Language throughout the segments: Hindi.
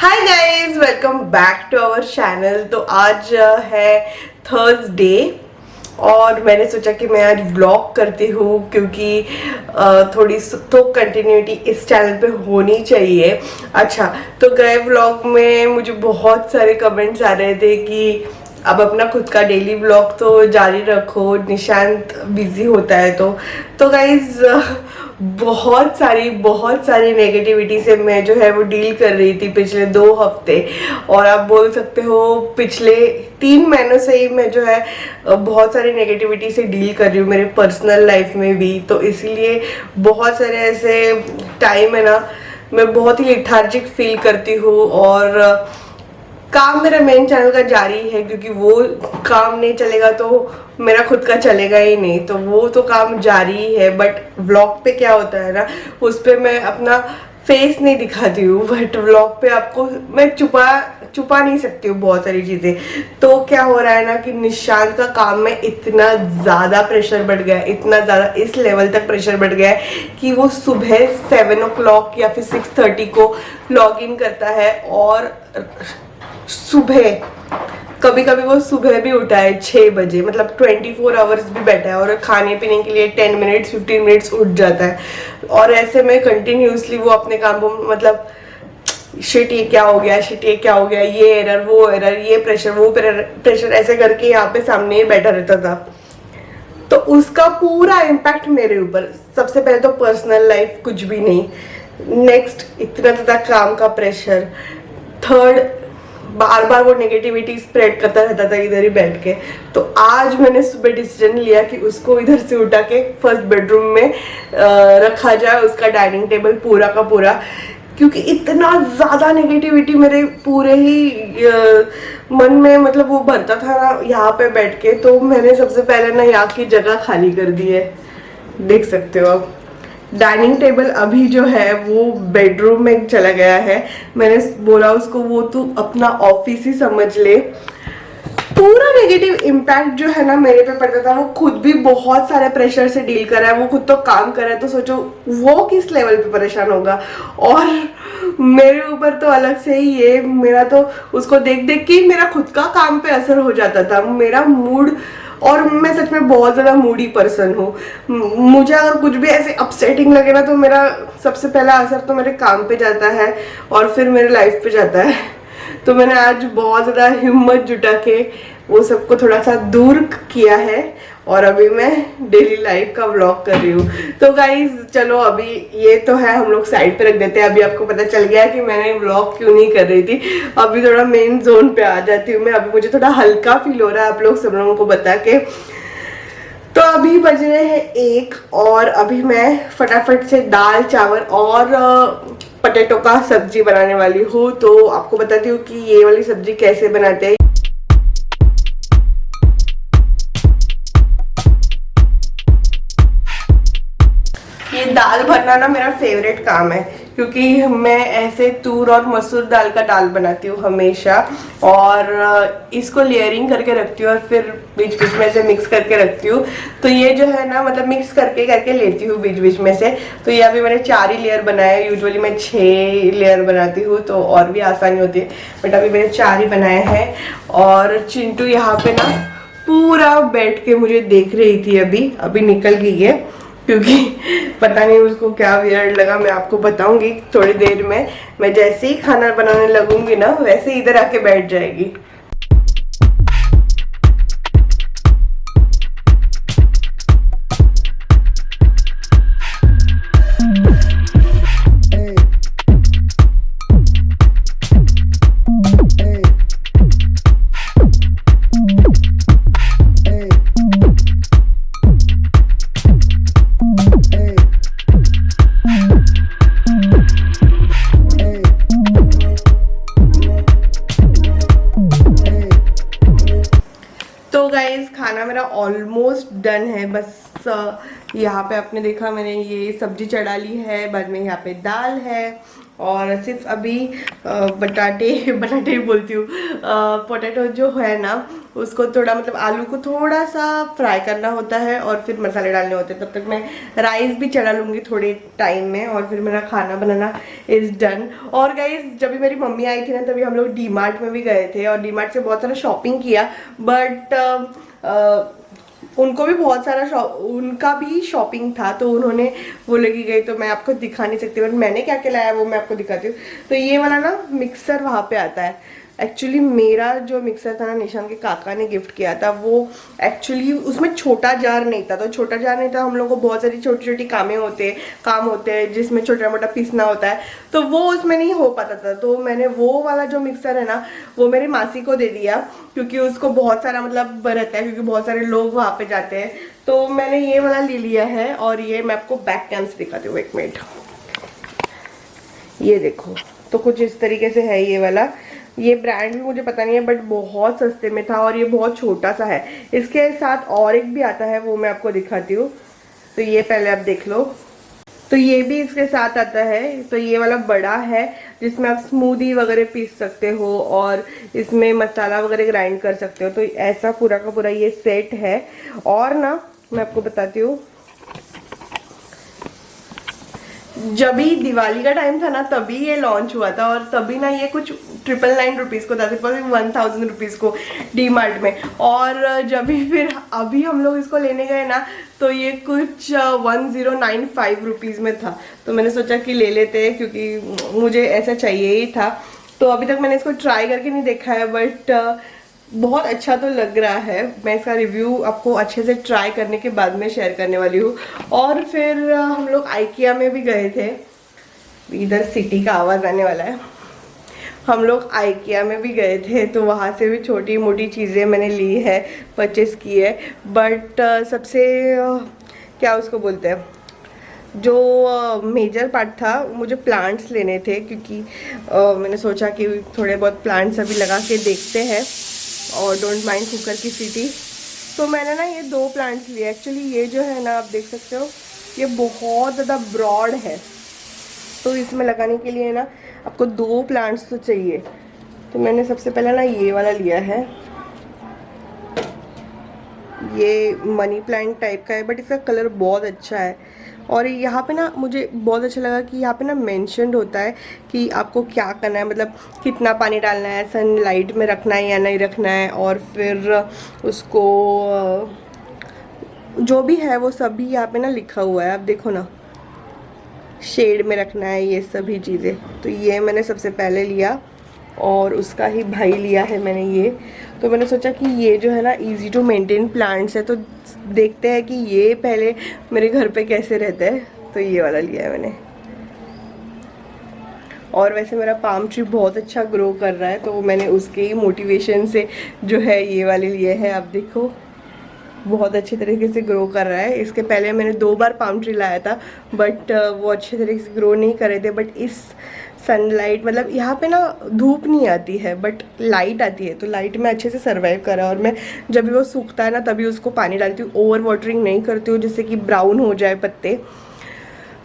Hi guys, welcome back to our channel. तो आज है थर्सडे और मैंने सोचा कि मैं आज व्लॉग करती हूँ क्योंकि थोड़ी तो कंटिन्यूटी इस चैनल पे होनी चाहिए। अच्छा, तो गए व्लॉग में मुझे बहुत सारे कमेंट्स आ रहे थे कि अब अपना खुद का डेली व्लॉग तो जारी रखो, निशांत बिजी होता है। तो गाइज बहुत सारी नेगेटिविटी से मैं जो है वो डील कर रही थी पिछले 2 हफ्ते, और आप बोल सकते हो पिछले 3 महीनों से ही मैं जो है बहुत सारी नेगेटिविटी से डील कर रही हूँ मेरे पर्सनल लाइफ में भी। तो इसीलिए बहुत सारे ऐसे टाइम है ना, मैं बहुत ही लेथार्जिक फील करती हूँ। और काम मेरा मेन चैनल का जारी है क्योंकि वो काम नहीं चलेगा तो मेरा खुद का चलेगा ही नहीं, तो वो तो काम जारी ही है। बट व्लॉग पे क्या होता है ना, उस पे मैं अपना फेस नहीं दिखाती हूँ, बट व्लॉग पे आपको मैं छुपा नहीं सकती हूँ बहुत सारी चीजें। तो क्या हो रहा है ना कि निशांत का काम में इतना ज्यादा प्रेशर बढ़ गया है, इतना ज्यादा इस लेवल तक प्रेशर बढ़ गया है कि वो सुबह 7 o'clock या फिर 6:30 को लॉग इन करता है, और सुबह कभी कभी वो सुबह भी उठा है 6 बजे, मतलब 24 आवर्स भी बैठा है, और खाने पीने के लिए 10 मिनट्स 15 मिनट्स उठ जाता है। और ऐसे में कंटिन्यूसली वो अपने काम को, मतलब शिट ये क्या हो गया, शिट ये क्या हो गया, ये एरर वो एरर, ये प्रेशर वो प्रेशर ऐसे करके यहाँ पे सामने ही बैठा रहता था। तो उसका पूरा इम्पैक्ट मेरे ऊपर, सबसे पहले तो पर्सनल लाइफ कुछ भी नहीं, नेक्स्ट इतना ज्यादा काम का प्रेशर, थर्ड बार बार वो नेगेटिविटी स्प्रेड करता रहता था इधर ही बैठ के। तो आज मैंने सुबह डिसीजन लिया कि उसको इधर से उठा के फर्स्ट बेडरूम में रखा जाए, उसका डाइनिंग टेबल पूरा का पूरा, क्योंकि इतना ज़्यादा नेगेटिविटी मेरे पूरे ही मन में, मतलब वो भरता था ना यहाँ पे बैठ के। तो मैंने सबसे पहले ना यहाँ की जगह खाली कर दी है, देख सकते हो आप। डाइनिंग टेबल अभी जो है वो बेडरूम में चला गया है। मैंने बोला उसको वो तू अपना ऑफिस ही समझ ले। पूरा नेगेटिव इम्पैक्ट जो है ना मेरे पे पड़ता था। वो खुद भी बहुत सारे प्रेशर से डील कर रहा है, वो खुद तो काम कर रहा है, तो सोचो वो किस लेवल पे परेशान होगा। और मेरे ऊपर तो अलग से ही ये, मेरा तो उसको देख देख के मेरा खुद का काम पे असर हो जाता था, मेरा मूड। और मैं सच में बहुत ज़्यादा मूडी पर्सन हूँ। मुझे अगर कुछ भी ऐसे अपसेटिंग लगे ना, तो मेरा सबसे पहला असर तो मेरे काम पे जाता है और फिर मेरे लाइफ पे जाता है। तो मैंने आज बहुत ज़्यादा हिम्मत जुटा के वो सबको थोड़ा सा दूर किया है, और अभी मैं डेली लाइफ का व्लॉग कर रही हूँ। तो गाइज चलो, अभी ये तो है हम लोग साइड पे रख देते हैं। अभी आपको पता चल गया कि मैंने व्लॉग क्यों नहीं कर रही थी। अभी थोड़ा मेन जोन पे आ जाती हूँ मैं। अभी मुझे थोड़ा हल्का फील हो रहा है आप लोग सब लोगों को बता के। तो अभी बज रहे हैं 1, और अभी मैं फटाफट से दाल चावल और पटेटो का सब्जी बनाने वाली हूँ। तो आपको बताती हूँ कि ये वाली सब्जी कैसे बनाते हैं। ये दाल भरना ना मेरा फेवरेट काम है, क्योंकि मैं ऐसे तूर और मसूर दाल का दाल बनाती हूँ हमेशा, और इसको लेयरिंग करके रखती हूँ और फिर बीच बीच में से मिक्स करके रखती हूँ। तो ये जो है ना, मतलब मिक्स करके करके लेती हूँ बीच बीच में से। तो ये अभी मैंने 4 ही लेयर बनाए, यूजुअली मैं 6 लेयर बनाती हूँ तो और भी आसानी होती है, बट अभी मैंने 4 ही बनाए हैं। और चिंटू यहाँ पे ना पूरा बैठ के मुझे देख रही थी, अभी अभी निकल गई है, क्योंकि पता नहीं उसको क्या वियर्ड लगा। मैं आपको बताऊंगी थोड़ी देर में। मैं जैसे ही खाना बनाने लगूंगी ना, वैसे ही इधर आके बैठ जाएगी। तो गाइज खाना मेरा ऑलमोस्ट डन है। बस यहाँ पे आपने देखा मैंने ये सब्जी चढ़ा ली है, बाद में यहाँ पे दाल है, और सिर्फ अभी बटाटे बोलती हूँ, पोटैटो जो है ना उसको थोड़ा मतलब आलू को थोड़ा सा फ्राई करना होता है और फिर मसाले डालने होते हैं। तब तक मैं राइस भी चढ़ा लूँगी थोड़े टाइम में और फिर मेरा खाना बनाना इज़ डन। और गाइज जब भी मेरी मम्मी आई थी ना तभी हम लोग डी मार्ट में भी गए थे और डी मार्ट से बहुत सारा शॉपिंग किया, बट उनको भी बहुत सारा उनका भी शॉपिंग था तो उन्होंने वो लेके गई, तो मैं आपको दिखा नहीं सकती, बट मैंने क्या क्या लाया वो मैं आपको दिखाती हूँ। तो ये वाला ना मिक्सर वहाँ पे आता है। एक्चुअली मेरा जो मिक्सर था ना निशान के काका ने गिफ्ट किया था, वो एक्चुअली उसमें छोटा जार नहीं था। तो छोटा जार नहीं था, हम लोग को बहुत सारी छोटी छोटी काम होते हैं जिसमें छोटा मोटा पीसना होता है, तो वो उसमें नहीं हो पाता था। तो मैंने वो वाला जो मिक्सर है ना वो मेरी मासी को दे दिया, क्योंकि उसको बहुत सारा मतलब रहता है, क्योंकि बहुत सारे लोग वहाँ पे जाते हैं। तो मैंने ये वाला ले लिया है और ये मैं आपको बैक कैम से दिखाती हूँ, 1 मिनट। ये देखो, तो कुछ इस तरीके से है ये वाला। ये ब्रांड भी मुझे पता नहीं है, बट बहुत सस्ते में था और ये बहुत छोटा सा है। इसके साथ और एक भी आता है, वो मैं आपको दिखाती हूँ। तो ये पहले आप देख लो, तो ये भी इसके साथ आता है। तो ये वाला बड़ा है जिसमें आप स्मूदी वगैरह पीस सकते हो और इसमें मसाला वगैरह ग्राइंड कर सकते हो। तो ऐसा पूरा का पूरा ये सेट है। और ना मैं आपको बताती हूँ, जब भी दिवाली का टाइम था ना तभी ये लॉन्च हुआ था और तभी ना ये कुछ 999 रुपीज़ को था, सिर्फ 1000 रुपीज़ को डी मार्ट में। और जब भी फिर अभी हम लोग इसको लेने गए ना तो ये कुछ 1095 रुपीज़ में था। तो मैंने सोचा कि ले लेते हैं, क्योंकि मुझे ऐसा चाहिए ही था। तो अभी तक मैंने इसको ट्राई करके नहीं देखा है, बट बहुत अच्छा तो लग रहा है। मैं इसका रिव्यू आपको अच्छे से ट्राई करने के बाद में शेयर करने वाली हूँ। और फिर हम लोग आइकिया में भी गए थे। इधर सिटी का आवाज़ आने वाला है। हम लोग आइकिया में भी गए थे, तो वहाँ से भी छोटी मोटी चीज़ें मैंने ली है, परचेस की है। बट सबसे क्या उसको बोलते हैं, जो मेजर पार्ट था, मुझे प्लांट्स लेने थे, क्योंकि मैंने सोचा कि थोड़े बहुत प्लांट्स अभी लगा के देखते हैं और डोंट माइंड कुकर की सीटी। तो मैंने ना ये 2 प्लांट्स लिए। एक्चुअली ये जो है ना आप देख सकते हो ये बहुत ज़्यादा ब्रॉड है, तो इसमें लगाने के लिए ना आपको 2 प्लांट्स तो चाहिए। तो मैंने सबसे पहले ना ये वाला लिया है। ये मनी प्लांट टाइप का है, बट इसका कलर बहुत अच्छा है। और यहाँ पे ना मुझे बहुत अच्छा लगा कि यहाँ पे ना मेंशन्ड होता है कि आपको क्या करना है, मतलब कितना पानी डालना है, सनलाइट में रखना है या नहीं रखना है, और फिर उसको जो भी है वो सभी यहाँ पे ना लिखा हुआ है। आप देखो ना, शेड में रखना है, ये सभी चीज़ें। तो ये मैंने सबसे पहले लिया और उसका ही भाई लिया है मैंने ये। तो मैंने सोचा कि ये जो है ना इजी टू मेंटेन प्लांट्स है, तो देखते हैं कि ये पहले मेरे घर पे कैसे रहता है। तो ये वाला लिया है मैंने। और वैसे मेरा पाम ट्री बहुत अच्छा ग्रो कर रहा है, तो मैंने उसके ही मोटिवेशन से जो है ये वाले लिए हैं। आप देखो बहुत अच्छी तरीके से ग्रो कर रहा है। इसके पहले मैंने 2 बार पाम ट्री लाया था, बट वो अच्छे तरीके से ग्रो नहीं कर रहे थे। बट इस सनलाइट, मतलब यहाँ पे ना धूप नहीं आती है बट लाइट आती है, तो लाइट में अच्छे से सर्वाइव कर रहा है। और मैं जब भी वो सूखता है ना तभी उसको पानी डालती हूँ, ओवर वाटरिंग नहीं करती हूँ जिससे कि ब्राउन हो जाए पत्ते।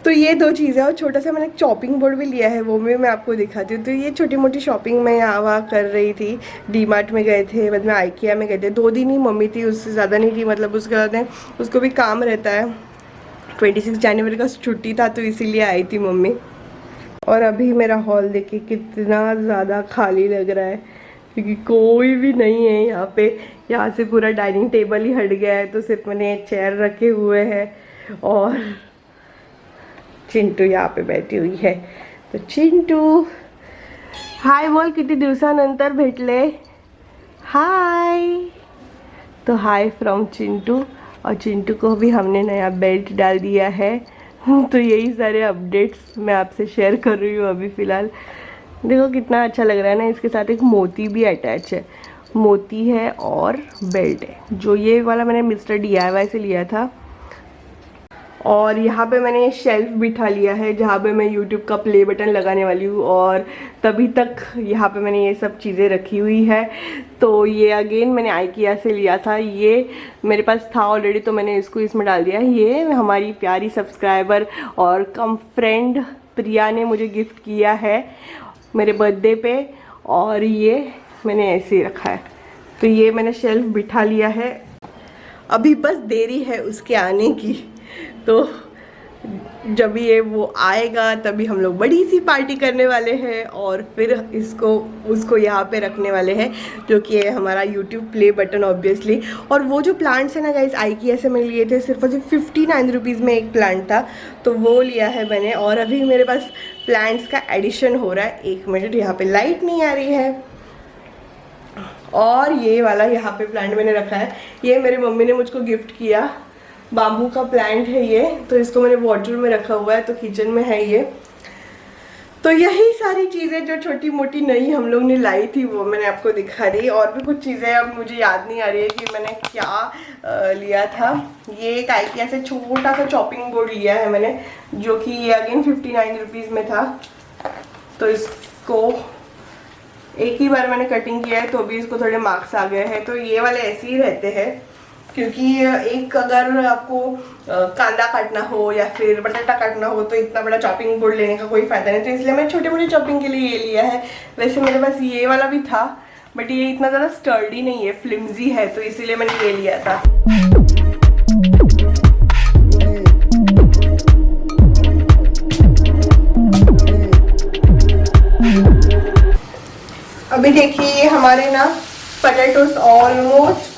तो ये 2 चीज़ें। और छोटा सा मैंने एक चॉपिंग बोर्ड भी लिया है, वो भी मैं आपको दिखाती हूँ। तो ये छोटी मोटी शॉपिंग मैं यहाँ वहाँ कर रही थी। डी मार्ट में गए थे, बाद में आइकिया में गए थे। 2 दिन ही मम्मी थी, उससे ज़्यादा नहीं थी। मतलब उसके बाद उसको भी काम रहता है। 26 जनवरी का छुट्टी था तो इसीलिए आई थी मम्मी। और अभी मेरा हॉल देखिए कितना ज़्यादा खाली लग रहा है, क्योंकि कोई भी नहीं है यहाँ पे। यहाँ से पूरा डाइनिंग टेबल ही हट गया है, तो सिर्फ मैंने चेयर रखे हुए हैं और चिंटू यहाँ पे बैठी हुई है। तो चिंटू हाय बोल, किती दिवसानंतर भेटले, हाय। तो हाय फ्रॉम चिंटू। और चिंटू को भी हमने नया बेल्ट डाल दिया है। तो यही सारे अपडेट्स मैं आपसे शेयर कर रही हूँ अभी फ़िलहाल। देखो कितना अच्छा लग रहा है ना। इसके साथ एक मोती भी अटैच है, मोती है और बेल्ट है। जो ये वाला मैंने मिस्टर DIY से लिया था। और यहाँ पे मैंने शेल्फ बिठा लिया है जहाँ पे मैं YouTube का प्ले बटन लगाने वाली हूँ, और तभी तक यहाँ पे मैंने ये सब चीज़ें रखी हुई है। तो ये अगेन मैंने आइकिया से लिया था, ये मेरे पास था ऑलरेडी तो मैंने इसको इसमें डाल दिया। ये हमारी प्यारी सब्सक्राइबर और कम फ्रेंड प्रिया ने मुझे गिफ्ट किया है मेरे बर्थडे पे, और ये मैंने ऐसे ही रखा है। तो ये मैंने शेल्फ बिठा लिया है, अभी बस देरी है उसके आने की। तो जब ये वो आएगा तभी हम लोग बड़ी सी पार्टी करने वाले हैं, और फिर उसको यहाँ पे रखने वाले हैं, जो कि है हमारा YouTube प्ले बटन ऑब्वियसली। और वो जो प्लांट्स है ना गाइस, IKEA से मैं लिए थे, सिर्फ और सिर्फ 59 रुपीज़ में एक प्लांट था, तो वो लिया है मैंने। और अभी मेरे पास प्लांट्स का एडिशन हो रहा है। 1 मिनट, यहाँ पे लाइट नहीं आ रही है। और ये वाला यहाँ पे प्लांट मैंने रखा है, ये मेरी मम्मी ने मुझको गिफ्ट किया, बाम्बू का प्लांट है ये। तो इसको मैंने वार्डरोब में रखा हुआ है, तो किचन में है ये। तो यही सारी चीज़ें जो छोटी मोटी नई हम लोग ने लाई थी वो मैंने आपको दिखा दी। और भी कुछ चीज़ें अब मुझे याद नहीं आ रही है कि मैंने क्या लिया था। ये एक IKEA से छोटा सा चॉपिंग बोर्ड लिया है मैंने, जो कि ये अगेन 59 रुपीज़ में था। तो इसको एक ही बार मैंने कटिंग किया है, तो अभी इसको थोड़े मार्क्स आ गए हैं। तो ये वाले ऐसे ही रहते हैं, क्योंकि एक अगर आपको कांदा काटना हो या फिर बटाटा काटना हो तो इतना बड़ा चॉपिंग बोर्ड लेने का कोई फ़ायदा नहीं। तो इसलिए मैंने छोटे मोटे चॉपिंग के लिए ये लिया है। वैसे मेरे पास ये वाला भी था, बट ये इतना ज़्यादा स्टर्डी नहीं है, फ्लिम्जी है, तो इसीलिए मैंने ये लिया था। अभी देखिए हमारे ना पोटैटोस ऑलमोस्ट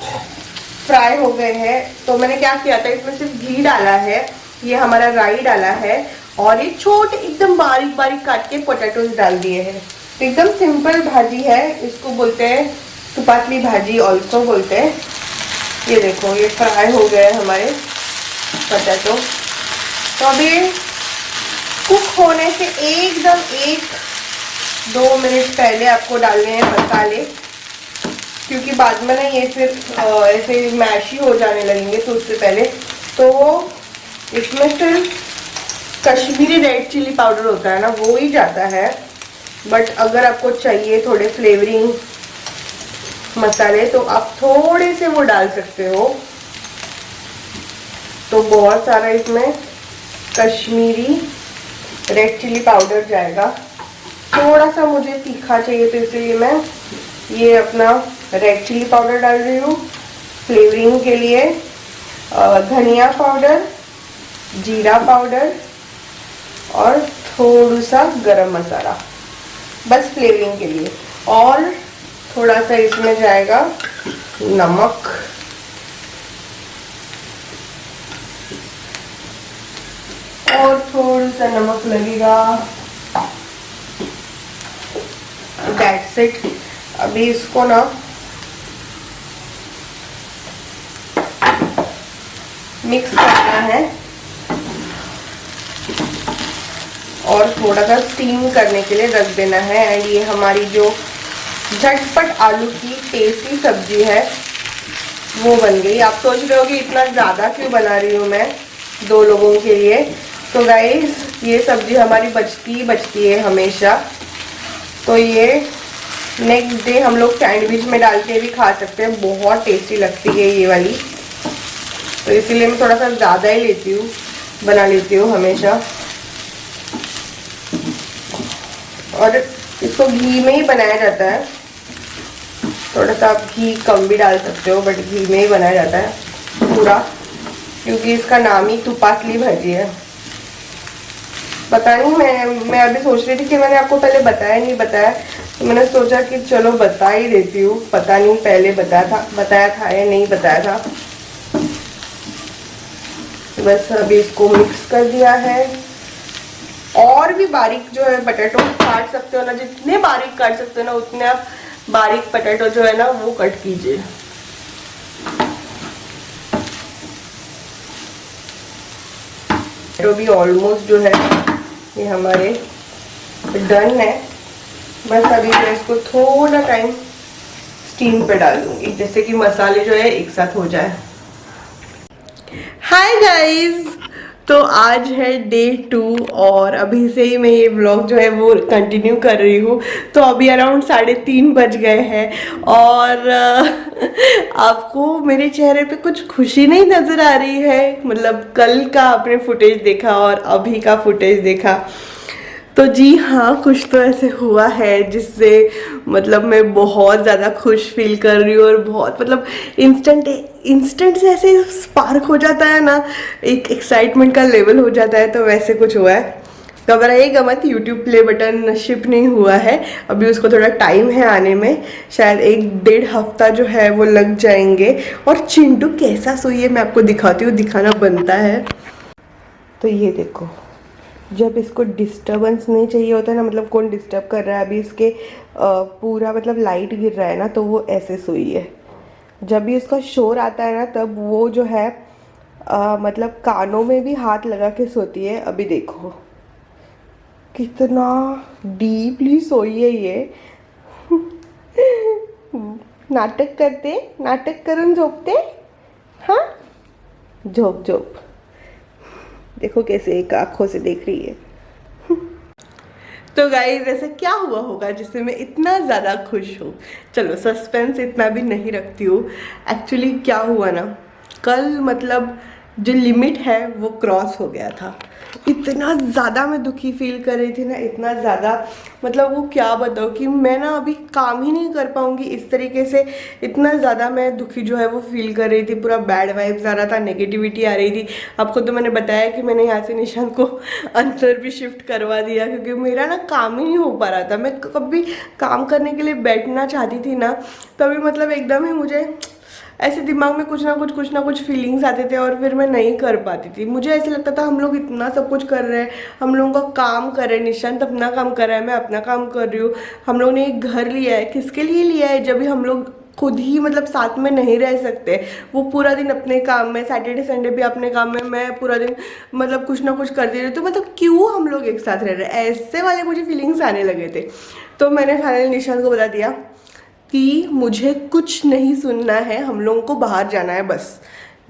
फ्राई हो गए हैं। तो मैंने क्या किया था, इसमें सिर्फ घी डाला है, ये हमारा राई डाला है, और ये छोटे एकदम बारीक बारीक काट के पोटैटोस डाल दिए हैं। तो एकदम सिंपल भाजी है, इसको बोलते हैं तुपातली भाजी ऑल्सो बोलते हैं। ये देखो ये फ्राई हो गए हमारे पोटैटो। तो अभी कुक होने से एकदम 1-2 मिनट पहले आपको डालने हैं मसाले, क्योंकि बाद में ना ये फिर ऐसे मैशी हो जाने लगेंगे। तो उससे पहले तो इसमें सिर्फ कश्मीरी रेड चिली पाउडर होता है ना, वो ही जाता है। बट अगर आपको चाहिए थोड़े फ्लेवरिंग मसाले तो आप थोड़े से वो डाल सकते हो। तो बहुत सारा इसमें कश्मीरी रेड चिली पाउडर जाएगा। थोड़ा सा मुझे तीखा चाहिए, तो इसलिए मैं ये अपना रेड चिली पाउडर डाल रही हूँ फ्लेवरिंग के लिए। धनिया पाउडर, जीरा पाउडर और थोड़ा सा गरम मसाला, बस फ्लेवरिंग के लिए। और थोड़ा सा इसमें जाएगा नमक, और थोड़ा सा नमक लगेगा। That's it. अभी इसको ना मिक्स करना है और थोड़ा सा स्टीम करने के लिए रख देना है। एंड ये हमारी जो झटपट आलू की टेस्टी सब्जी है वो बन गई। आप सोच रहे हो कि इतना ज़्यादा क्यों बना रही हूँ मैं 2 लोगों के लिए। तो गाइस ये सब्जी हमारी बचती है हमेशा। तो ये नेक्स्ट डे हम लोग सैंडविच में डाल के भी खा सकते हैं, बहुत टेस्टी लगती है ये वाली। तो इसीलिए मैं थोड़ा सा ज़्यादा ही लेती हूँ, बना लेती हूँ हमेशा। और इसको घी में ही बनाया जाता है, थोड़ा सा आप घी कम भी डाल सकते हो, बट घी में ही बनाया जाता है पूरा, क्योंकि इसका नाम ही तुपातली भाजी है। पता नहीं, मैं अभी सोच रही थी कि मैंने आपको पहले नहीं बताया, तो मैंने सोचा कि चलो बता ही देती हूँ। पता नहीं पहले बताया था या नहीं बताया था। बस अभी इसको मिक्स कर दिया है। और भी बारीक जो है पोटैटो काट सकते हो ना, जितने बारीक काट सकते हो ना उतने आप बारीक पोटैटो जो है ना वो कट कीजिए। पोटैटो भी ऑलमोस्ट जो है ये हमारे डन है। बस अभी मैं इसको थोड़ा टाइम स्टीम पे डाल दूंगी, जैसे कि मसाले जो है एक साथ हो जाए। हाय गाइस, तो आज है डे 2 और अभी से ही मैं ये व्लॉग जो है वो कंटिन्यू कर रही हूँ। तो अभी अराउंड 3:30 बज गए हैं और आपको मेरे चेहरे पे कुछ खुशी नहीं नज़र आ रही है। मतलब कल का आपने फुटेज देखा और अभी का फुटेज देखा तो जी हाँ, कुछ तो ऐसे हुआ है जिससे मतलब मैं बहुत ज़्यादा खुश फील कर रही हूँ और बहुत मतलब इंस्टेंट इंस्टेंट से ऐसे स्पार्क हो जाता है ना, एक एक्साइटमेंट का लेवल हो जाता है, तो वैसे कुछ हुआ है। घबराइएगा मत, यूट्यूब प्ले बटन शिप नहीं हुआ है अभी, उसको थोड़ा टाइम है आने में, शायद 1-1.5 हफ्ता जो है वो लग जाएंगे। और चिंटू कैसा सोई है मैं आपको दिखाती हूँ, दिखाना बनता है। तो ये देखो, जब इसको डिस्टरबेंस नहीं चाहिए होता है ना, मतलब कौन डिस्टर्ब कर रहा है, अभी इसके पूरा मतलब लाइट गिर रहा है ना, तो वो ऐसे सोई है। जब भी उसका शोर आता है ना, तब वो जो है मतलब कानों में भी हाथ लगा के सोती है। अभी देखो कितना डीपली सोई है ये। नाटक करते, नाटक करून झोपते, हाँ झोप झोप। देखो कैसे एक आंखों से देख रही है। तो गाइज ऐसा क्या हुआ होगा जिससे मैं इतना ज़्यादा खुश हूँ। चलो सस्पेंस इतना भी नहीं रखती हूँ। एक्चुअली क्या हुआ ना, कल मतलब जो लिमिट है वो क्रॉस हो गया था। इतना ज़्यादा मैं दुखी फील कर रही थी ना, इतना ज़्यादा, मतलब वो क्या बताऊँ कि मैं ना अभी काम ही नहीं कर पाऊँगी इस तरीके से। इतना ज़्यादा मैं दुखी जो है वो फील कर रही थी, पूरा बैड वाइब्स आ रहा था, नेगेटिविटी आ रही थी। आपको तो मैंने बताया कि मैंने यहाँ से निशान को अंदर भी शिफ्ट करवा दिया, क्योंकि मेरा ना काम ही नहीं हो पा रहा था। मैं कभी काम करने के लिए बैठना चाहती थी ना, तभी मतलब एकदम ही मुझे ऐसे दिमाग में कुछ ना कुछ फीलिंग्स आते थे और फिर मैं नहीं कर पाती थी। मुझे ऐसे लगता था हम लोग इतना सब कुछ कर रहे हैं, हम लोगों का काम कर रहे हैं, निशांत अपना काम कर रहा है, मैं अपना काम कर रही हूँ, हम लोग ने एक घर लिया है, किसके लिए लिया है जब भी हम लोग खुद ही मतलब साथ में नहीं रह सकते। वो पूरा दिन अपने काम में, सैटरडे संडे भी अपने काम में, मैं पूरा दिन मतलब कुछ ना कुछ करती रही, तो मतलब क्यों हम लोग एक साथ रह रहे हैं, ऐसे वाले मुझे फीलिंग्स आने लगे थे। तो मैंने फाइनली निशांत को बता दिया कि मुझे कुछ नहीं सुनना है, हम लोगों को बाहर जाना है, बस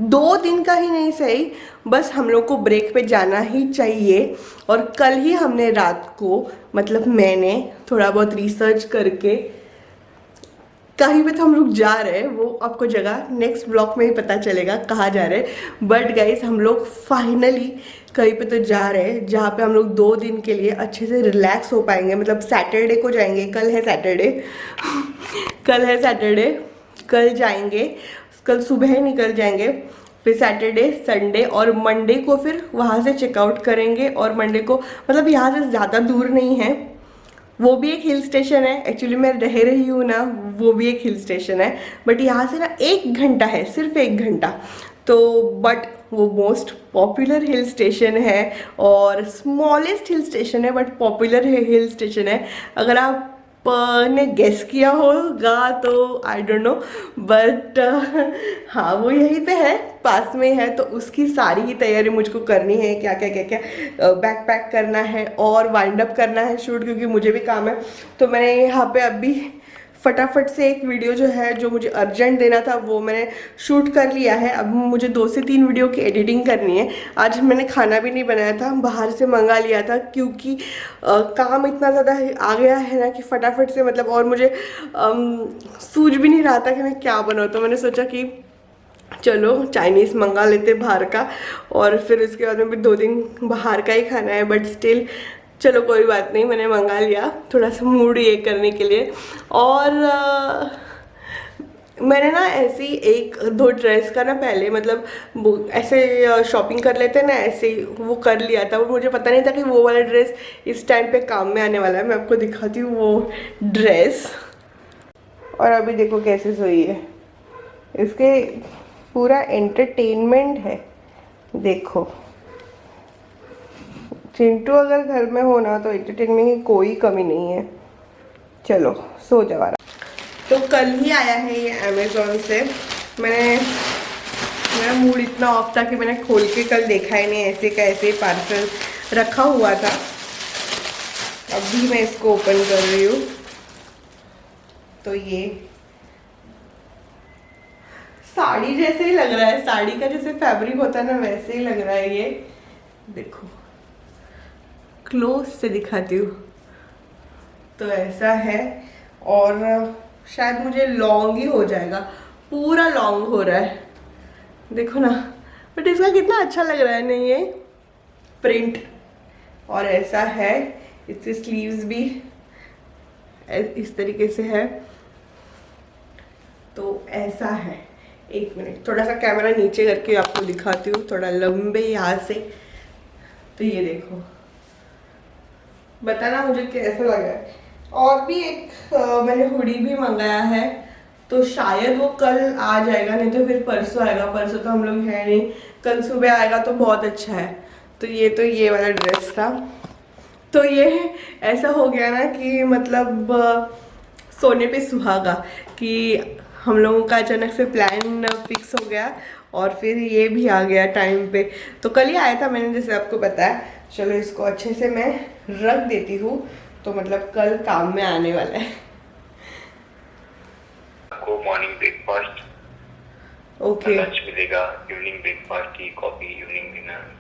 2 दिन का ही नहीं सही, बस हम लोग को ब्रेक पे जाना ही चाहिए। और कल ही हमने रात को मतलब मैंने थोड़ा बहुत रिसर्च करके कहीं पे तो हम लोग जा रहे हैं, वो आपको जगह नेक्स्ट ब्लॉग में ही पता चलेगा कहाँ जा रहे हैं। बट गाइस हम लोग फाइनली कहीं पे तो जा रहे हैं जहाँ पे हम लोग 2 दिन के लिए अच्छे से रिलैक्स हो पाएंगे। मतलब सैटरडे को जाएंगे, कल है सैटरडे कल है सैटरडे, कल जाएंगे, कल सुबह निकल जाएंगे, फिर सैटरडे संडे और मंडे को फिर वहाँ से चेकआउट करेंगे। और मंडे को मतलब यहाँ से ज़्यादा दूर नहीं है, वो भी एक हिल स्टेशन है, एक्चुअली मैं रह रही हूँ ना, वो भी एक हिल स्टेशन है, बट यहाँ से ना 1 घंटा है, सिर्फ 1 घंटा। तो बट वो मोस्ट पॉपुलर हिल स्टेशन है और स्मॉलेस्ट हिल स्टेशन है, बट पॉपुलर हिल स्टेशन है। अगर आप ने गेस किया होगा तो आई डोंट नो, बट हाँ वो यहीं पे है, पास में है। तो उसकी सारी ही तैयारी मुझको करनी है, क्या क्या क्या क्या बैग पैक करना है और वाइंड अप करना है शूट, क्योंकि मुझे भी काम है। तो मैंने यहाँ पे अभी फटाफट से एक वीडियो जो है, जो मुझे अर्जेंट देना था, वो मैंने शूट कर लिया है। अब मुझे 2 से 3 वीडियो की एडिटिंग करनी है। आज मैंने खाना भी नहीं बनाया था, बाहर से मंगा लिया था, क्योंकि काम इतना ज़्यादा आ गया है ना कि फटाफट से मतलब, और मुझे सूझ भी नहीं रहा था कि मैं क्या बनाऊँ। तो मैंने सोचा कि चलो चाइनीज़ मंगा लेते बाहर का, और फिर उसके बाद में भी 2 दिन बाहर का ही खाना है। बट स्टिल चलो कोई बात नहीं, मैंने मंगा लिया थोड़ा सा मूड ये करने के लिए। और मैंने ना ऐसी 1-2 ड्रेस का ना पहले मतलब ऐसे शॉपिंग कर लेते हैं ना, ऐसे वो कर लिया था। वो मुझे पता नहीं था कि वो वाला ड्रेस इस टाइम पे काम में आने वाला है। मैं आपको दिखाती हूँ वो ड्रेस। और अभी देखो कैसे सोई है, इसके पूरा एंटरटेनमेंट है। देखो चिंटू अगर घर में हो ना तो एंटरटेनमेंट की कोई कमी नहीं है। चलो सो जाओ। तो कल ही आया है ये अमेज़ॉन से। मेरा मूड इतना ऑफ था कि मैंने खोल के कल देखा ही नहीं, ऐसे का ऐसे पार्सल रखा हुआ था। अभी मैं इसको ओपन कर रही हूँ। तो ये साड़ी जैसे ही लग रहा है, साड़ी का जैसे फैब्रिक होता है ना वैसे ही लग रहा है ये। देखो क्लोज से दिखाती हूँ तो ऐसा है, और शायद मुझे लॉन्ग ही हो जाएगा, पूरा लॉन्ग हो रहा है, देखो ना। बट इसका कितना अच्छा लग रहा है नहीं ये प्रिंट। और ऐसा है, इसकी स्लीव्स भी इस तरीके से है। तो ऐसा है। एक मिनट, थोड़ा सा कैमरा नीचे करके आपको दिखाती हूँ, थोड़ा लंबे यहाँ से। तो ये देखो, बताना मुझे कैसा लगा है। और भी एक मैंने हुडी भी मंगाया है, तो शायद वो कल आ जाएगा, नहीं तो फिर परसों आएगा। परसों तो हम लोग है नहीं, कल सुबह आएगा तो बहुत अच्छा है। तो ये वाला ड्रेस था। तो ये ऐसा हो गया ना कि मतलब सोने पे सुहागा, कि हम लोगों का अचानक से प्लान फिक्स हो गया और फिर ये भी आ गया टाइम पे। तो कल ही आया था, मैंने जैसे आपको बताया। चलो इसको अच्छे से मैं रख देती हूँ, तो मतलब कल काम में आने वाला है। आपको मॉर्निंग ब्रेकफास्ट, ओके, लंच मिलेगा, evening breakfast, tea coffee, evening dinner.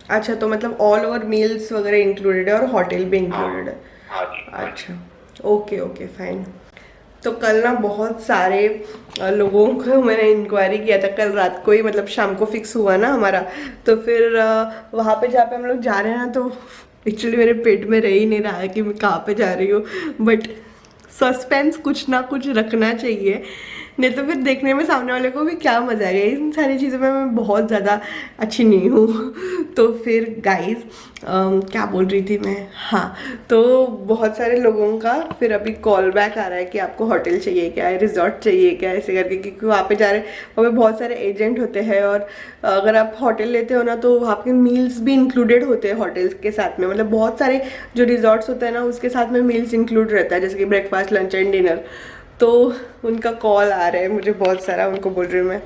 अच्छा, तो मतलब ऑल ओवर मील्स वगैरह इंक्लूडेड है और होटल भी इंक्लूडेड है। हाँ जी। अच्छा, ओके ओके फाइन। तो कल ना बहुत सारे लोगों को मैंने इंक्वायरी किया था कल रात को ही, मतलब शाम को फिक्स हुआ ना हमारा। तो फिर वहाँ पे जहाँ पे हम लोग जा रहे हैं ना, तो एक्चुअली मेरे पेट में रह ही नहीं रहा है कि मैं कहाँ पे जा रही हूँ। बट सस्पेंस कुछ ना कुछ रखना चाहिए, नहीं तो फिर देखने में सामने वाले को भी क्या मजा आएगा। इन सारी चीज़ों में मैं बहुत ज़्यादा अच्छी नहीं हूँ। तो फिर गाइस क्या बोल रही थी मैं, हाँ, तो बहुत सारे लोगों का फिर अभी कॉल बैक आ रहा है कि आपको होटल चाहिए क्या, रिजॉर्ट चाहिए क्या, ऐसे करके, क्योंकि वहाँ पे जा रहे हैं, वहाँ पे बहुत सारे एजेंट होते हैं। और अगर आप होटल लेते हो ना, तो वहाँ के मील्स भी इंक्लूडेड होते हैं होटल्स के साथ में। मतलब बहुत सारे जो रिजॉर्ट्स होते हैं ना, उसके साथ में मील्स इंक्लूड रहता है, जैसे कि ब्रेकफास्ट, लंच एंड डिनर। तो उनका कॉल आ रहा है मुझे बहुत सारा, उनको बोल रही हूँ मैं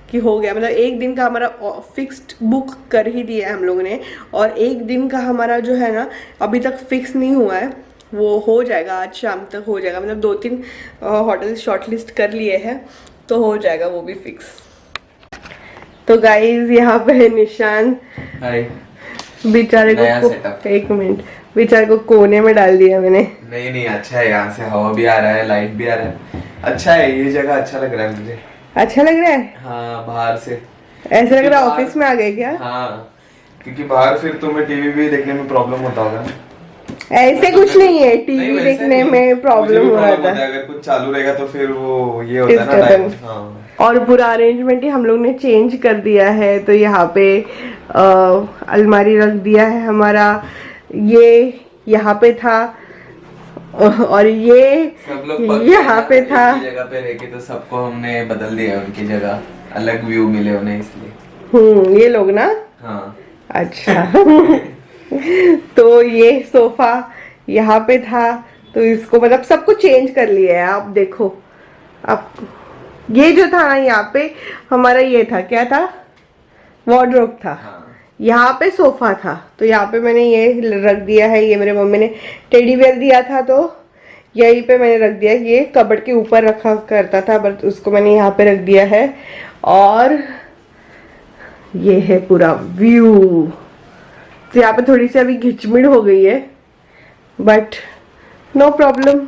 कि हो गया, मतलब एक दिन का हमारा फिक्स्ड बुक कर ही दिया है हम लोगों ने, और एक दिन का हमारा जो है ना अभी तक फिक्स नहीं हुआ है, वो हो जाएगा, आज शाम तक हो जाएगा। मतलब 2-3 होटल शॉर्टलिस्ट कर लिए हैं, तो हो जाएगा वो भी फिक्स। तो गाइज यहाँ पे है निशान, बेचारे को, एक मिनट, बेचारे को कोने में डाल दिया मैंने। नहीं अच्छा है, यहाँ से हवा भी आ रहा है, लाइट भी आ रहा है, अच्छा है ये जगह, अच्छा लग रहा है मुझे। अच्छा लग रहा है? हाँ, बाहर से ऐसा लग रहा है ऑफिस में आ गए क्या? हाँ, क्योंकि बाहर फिर तुम्हें टीवी भी देखने में प्रॉब्लम होता होगा ना। ऐसे कुछ नहीं है, टीवी देखने में प्रॉब्लम हो रहा था। अगर कुछ चालू रहेगा तो फिर वो ये होता है ना टाइम। हाँ। और पूरा अरेंजमेंट ही हम लोग ने चेंज कर दिया है। तो यहाँ पे अलमारी रख दिया है हमारा, ये यहाँ पे था, और ये सब लोग यहाँ पे था। जगह पे रह के तो सबको हमने बदल दिया, उनकी जगह अलग व्यू मिले उन्हें, इसलिए। ये लोग ना, हाँ, अच्छा। तो ये सोफा यहाँ पे था, तो इसको मतलब सबको चेंज कर लिया है। आप देखो, आप ये जो था ना, यहाँ पे हमारा ये था, क्या था, वार्डरोब था। हाँ। यहाँ पे सोफा था, तो यहाँ पे मैंने ये रख दिया है। ये मेरे मम्मी ने टेडी बेयर दिया था, तो यहीं पे मैंने रख दिया। ये कबर्ड के ऊपर रखा करता था, बट उसको मैंने यहाँ पे रख दिया है। और ये है पूरा व्यू। तो यहाँ पे थोड़ी सी अभी घिचमिड़ हो गई है, बट नो प्रॉब्लम।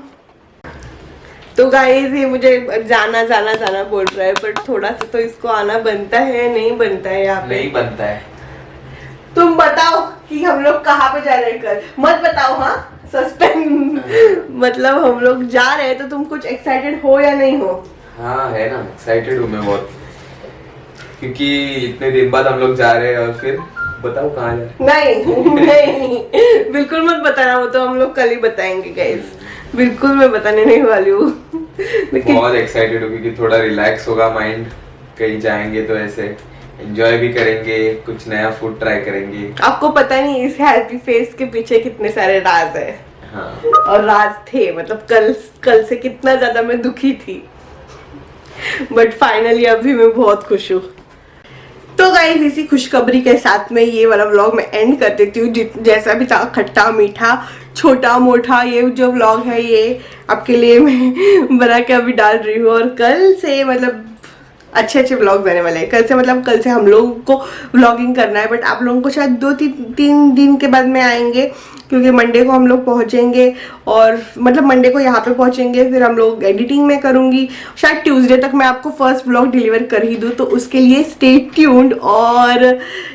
तो गाइस ये मुझे जाना जाना जाना बोल रहा है, बट थोड़ा सा तो इसको आना बनता है, नहीं बनता है यहाँ पे? नहीं बनता है। तुम बताओ कि हम लोग कहाँ पे जा रहे हैं कल, मत बताओ, हाँ, सस्पेंस। मतलब हम लोग जा रहे हैं, तो तुम कुछ एक्साइटेड हो या नहीं हो? हाँ है ना, एक्साइटेड हूँ मैं बहुत, क्योंकि इतने दिन बाद हम लोग जा रहे हैं। और फिर बताओ कहाँ जा रहे हैं? नहीं, बिल्कुल मत बताना, वो तो हम लोग कल ही बताएंगे गाइस। बिल्कुल मैं बताने नहीं वाली हूँ। बहुत एक्साइटेड हूँ, क्योंकि थोड़ा रिलैक्स होगा माइंड, कहीं जाएंगे तो ऐसे एंजॉय भी करेंगे, कुछ नया फूड ट्राई करेंगे। आपको पता नहीं इस हैप्पी फेस के पीछे कितने सारे राज है। हाँ। और राज थे, मतलब कल से कितना ज्यादा मैं दुखी थी, बट फाइनली अभी मैं बहुत खुश हूँ। तो गाइस इसी खुशखबरी के साथ में ये वाला व्लॉग मैं एंड कर देती हूँ। जैसा भी था, खट्टा मीठा छोटा मोटा, ये जो व्लॉग है ये आपके लिए मैं बना के अभी डाल रही हूँ। और कल से मतलब अच्छे अच्छे व्लॉग्स आने वाले हैं। कल से मतलब कल से हम लोगों को व्लॉगिंग करना है, बट आप लोगों को शायद 2-3 दिन के बाद में आएंगे। क्योंकि मंडे को हम लोग पहुंचेंगे और मतलब मंडे को यहाँ पे पहुंचेंगे, फिर हम लोग एडिटिंग में करूँगी, शायद ट्यूसडे तक मैं आपको फर्स्ट व्लॉग डिलीवर कर ही दूँ, तो उसके लिए स्टे ट्यून्ड। और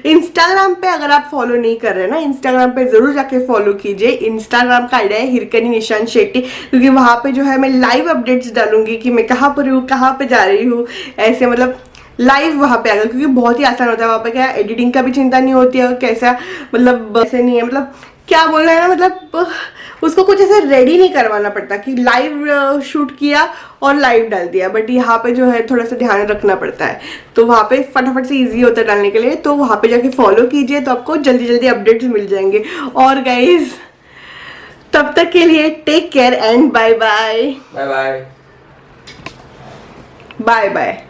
इंस्टाग्राम पे अगर आप फॉलो नहीं कर रहे ना, इंस्टाग्राम पे ज़रूर जाके फॉलो कीजिए। इंस्टाग्राम का आईडी है हिरकनी निशान शेट्टी, क्योंकि वहाँ पे जो है मैं लाइव अपडेट्स डालूंगी कि मैं कहाँ पर हूँ, कहाँ पे जा रही हूँ, ऐसे मतलब लाइव वहाँ पे आएगा, क्योंकि बहुत ही आसान होता है वहाँ पे। क्या एडिटिंग का भी चिंता नहीं होती है, कैसा मतलब ऐसे नहीं है, मतलब क्या बोलना है ना, मतलब उसको कुछ ऐसे रेडी नहीं करवाना पड़ता कि लाइव शूट किया और लाइव डाल दिया। बट यहाँ पे जो है थोड़ा सा ध्यान रखना पड़ता है, तो वहाँ पे फटाफट से इजी होता है डालने के लिए। तो वहाँ पे जाके फॉलो कीजिए, तो आपको जल्दी जल्दी अपडेट्स मिल जाएंगे। और गाइज तब तक के लिए take care and bye bye. Bye bye bye bye.